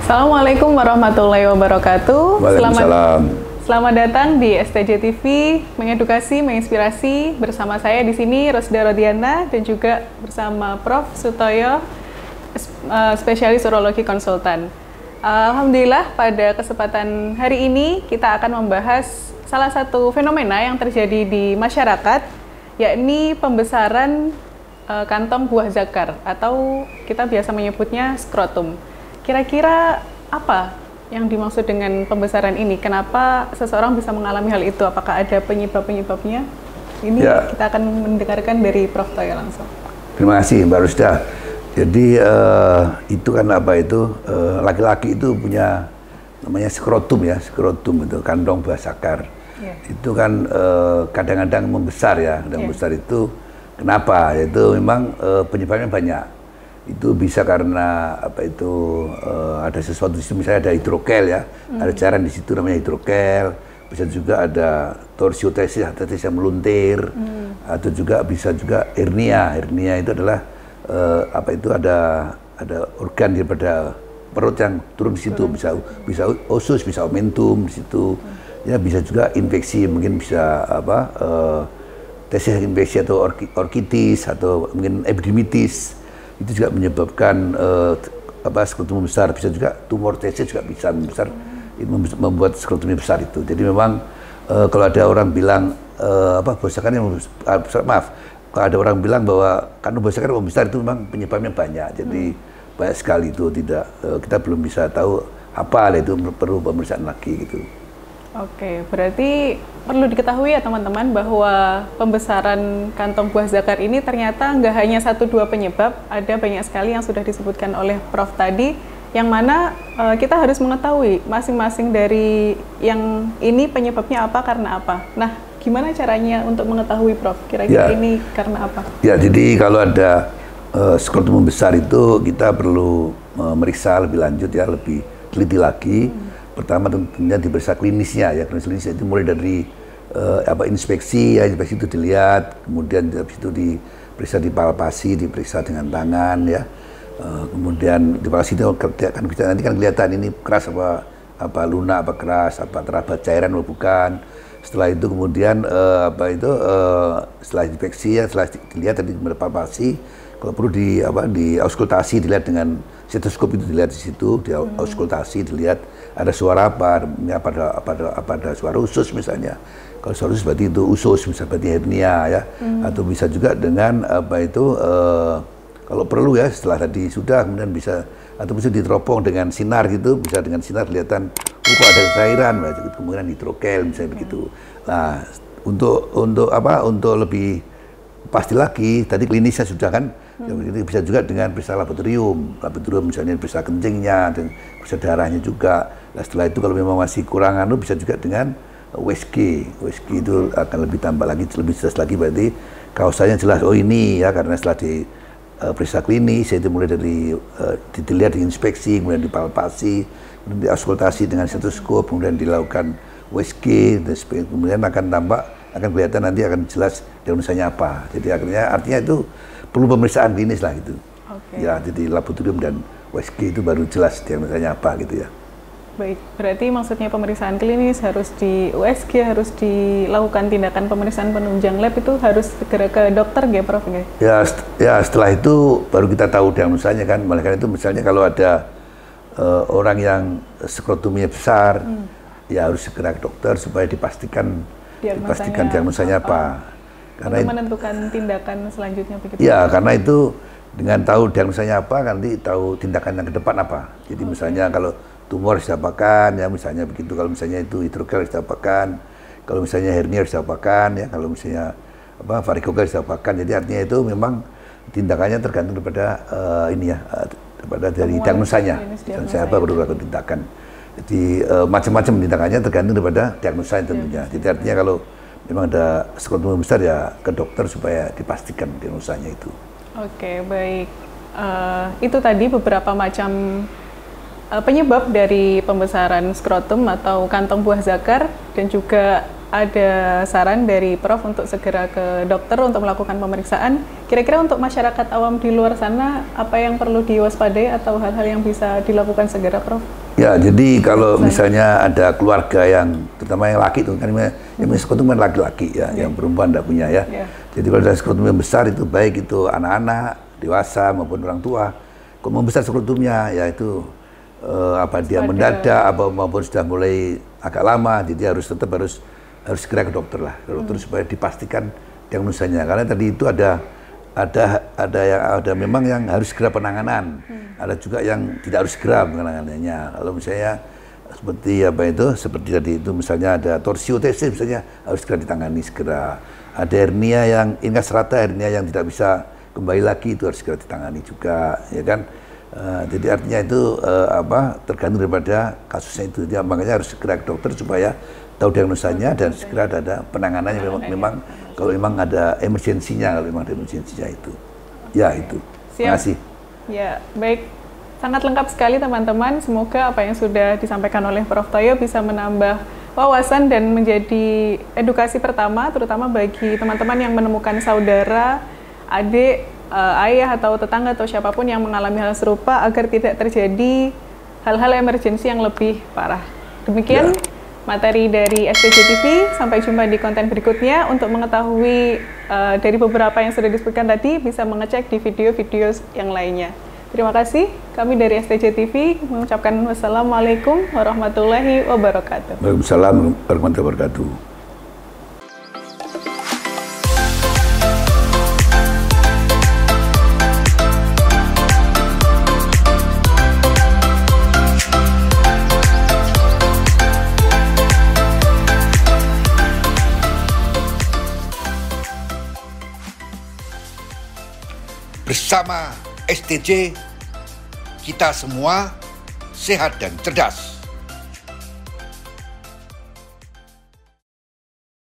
Assalamualaikum warahmatullahi wabarakatuh. Waalaikumsalam. Selamat datang di STJ TV, mengedukasi, menginspirasi. Bersama saya di sini Rosda Rodiana dan juga bersama Prof. Sutoyo, spesialis urologi konsultan. Alhamdulillah pada kesempatan hari ini kita akan membahas salah satu fenomena yang terjadi di masyarakat, yakni pembesaran kantong buah zakar atau kita biasa menyebutnya skrotum. Kira-kira apa yang dimaksud dengan pembesaran ini? Kenapa seseorang bisa mengalami hal itu? Apakah ada penyebab-penyebabnya? Ini ya, kita akan mendengarkan dari Prof. Toyo langsung. Terima kasih Mbak Rusda. Jadi itu kan apa itu, laki-laki itu punya namanya skrotum ya, skrotum itu kantong buah zakar. Yeah. Itu kan kadang-kadang membesar ya, membesar itu kenapa? Itu memang penyebabnya banyak. Itu bisa karena apa itu ada sesuatu di situ, misalnya ada hidrokel ya, ada cairan di situ namanya hidrokel. Bisa juga ada torsiotesis yang meluntir, atau juga bisa juga hernia. Hernia itu adalah apa itu ada organ daripada perut yang turun di situ, bisa usus, bisa omentum di situ. Ya bisa juga infeksi, mungkin bisa apa tesis infeksi atau orkitis atau mungkin epididymitis. Itu juga menyebabkan skrotum besar. Bisa juga tumor tesis juga bisa membesar, membuat skrotum besar itu. Jadi memang kalau ada orang bilang kalau ada orang bilang bahwa kantong buah zakar membesar itu memang penyebabnya banyak. Jadi banyak sekali itu kita belum bisa tahu apa itu, perlu pemeriksaan lagi gitu. Oke, berarti perlu diketahui ya teman-teman bahwa pembesaran kantong buah zakar ini ternyata nggak hanya 1-2 penyebab, ada banyak sekali yang sudah disebutkan oleh Prof tadi, yang mana kita harus mengetahui masing-masing dari yang ini penyebabnya apa, karena apa. Nah, gimana caranya untuk mengetahui Prof? Kira-kira ini karena apa? Ya, jadi kalau ada skrotum besar itu kita perlu memeriksa lebih lanjut ya, lebih teliti lagi. Pertama tentunya diperiksa klinisnya ya, klinisnya itu mulai dari inspeksi ya, inspeksi itu dilihat, kemudian habis itu diperiksa dipalpasi, diperiksa dengan tangan ya, kemudian dipalpasi itu nanti kan kelihatan ini keras apa lunak, apa keras, apa terdapat cairan atau bukan. Setelah itu kemudian setelah inspeksi ya, setelah dilihat tadi palpasi, kalau perlu di auskultasi, dilihat dengan stetoskop, itu dilihat di situ, di auskultasi, dilihat ada suara apa ada suara usus misalnya. Kalau suara usus berarti itu usus, misalnya berarti hernia ya, atau bisa juga dengan kalau perlu ya, setelah tadi sudah kemudian bisa, atau bisa diteropong dengan sinar gitu, bisa dengan sinar kelihatan kok ada cairan, kemungkinan hidrokel misalnya begitu. Nah, untuk lebih pasti lagi, tadi klinisnya sudah kan, bisa juga dengan periksa laboratorium misalnya periksa kencingnya dan periksa darahnya juga. Nah, setelah itu kalau memang masih kurang bisa juga dengan USG itu akan lebih tambah lagi, lebih jelas lagi, berarti kausanya jelas, oh ini ya, karena setelah di periksa klinis itu mulai dari dilihat, diinspeksi, kemudian dipalpasi, kemudian diauskultasi dengan stetoskop, kemudian dilakukan USG, dan kemudian akan kelihatan, nanti akan jelas diagnosanya apa. Jadi artinya itu perlu pemeriksaan klinis lah gitu. Okay. Ya, jadi laboratorium dan USG itu baru jelas diagnosanya apa gitu ya. Baik, berarti maksudnya pemeriksaan klinis harus di USG, harus dilakukan tindakan pemeriksaan penunjang lab, itu harus segera ke dokter ya Prof? Ya, setelah itu baru kita tahu diagnosanya kan. Oleh itu misalnya kalau ada orang yang skrotumnya besar, ya harus segera ke dokter supaya dipastikan diagnosanya apa. Karena untuk menentukan tindakan selanjutnya begitu. Ya, karena itu dengan tahu diagnosanya apa, nanti tahu tindakan yang ke depan apa. Jadi misalnya kalau tumor harus diapakan ya, misalnya begitu. Kalau misalnya itu hidrokel harus diapakan, kalau misalnya hernia harus diapakan ya, kalau misalnya varikokel harus diapakan. Jadi artinya itu memang tindakannya tergantung daripada daripada dari diagnosanya. Diagnosanya apa, baru lakukan tindakan. Jadi macam-macam tindakannya tergantung daripada diagnosanya tentunya. Jadi artinya kalau memang ada skrotum besar ya ke dokter supaya dipastikan diagnosanya itu. Oke, baik. Itu tadi beberapa macam penyebab dari pembesaran skrotum atau kantong buah zakar, dan juga ada saran dari Prof untuk segera ke dokter untuk melakukan pemeriksaan. Kira-kira untuk masyarakat awam di luar sana, apa yang perlu diwaspadai atau hal-hal yang bisa dilakukan segera, Prof? Ya, jadi kalau misalnya ada keluarga yang, terutama yang laki itu kan, yang skrotum kan laki-laki ya, yang perempuan tidak punya ya. Jadi kalau ada skrotum yang besar itu baik itu anak-anak, dewasa maupun orang tua. Kalau membesar skrotumnya, yaitu dia mendadak maupun sudah mulai agak lama, jadi tetap harus segera ke dokter lah, ke dokter supaya dipastikan diagnosanya. Karena tadi itu ada memang yang harus segera penanganan, ada juga yang tidak harus segera penanganannya. Kalau misalnya seperti tadi itu misalnya ada torsiotesis misalnya harus segera ditangani segera. Ada hernia yang ingas rata, hernia yang tidak bisa kembali lagi itu harus segera ditangani juga, ya kan. Jadi artinya itu tergantung daripada kasusnya itu. Dia makanya harus segera ke dokter supaya tahu diagnosanya dan segera ada penanganannya. Memang kalau memang ada emergensinya, itu. Ya itu. Terima kasih. Ya, baik. Sangat lengkap sekali teman-teman. Semoga apa yang sudah disampaikan oleh Prof. Toyo bisa menambah wawasan dan menjadi edukasi pertama, terutama bagi teman-teman yang menemukan saudara, adik, ayah atau tetangga atau siapapun yang mengalami hal serupa agar tidak terjadi hal-hal emergensi yang lebih parah. Demikian materi dari STJ TV. Sampai jumpa di konten berikutnya. Untuk mengetahui dari beberapa yang sudah disebutkan tadi, bisa mengecek di video-video yang lainnya. Terima kasih. Kami dari STJ TV mengucapkan wassalamualaikum warahmatullahi wabarakatuh. Waalaikumsalam warahmatullahi wabarakatuh. Bersama STJ, kita semua sehat dan cerdas.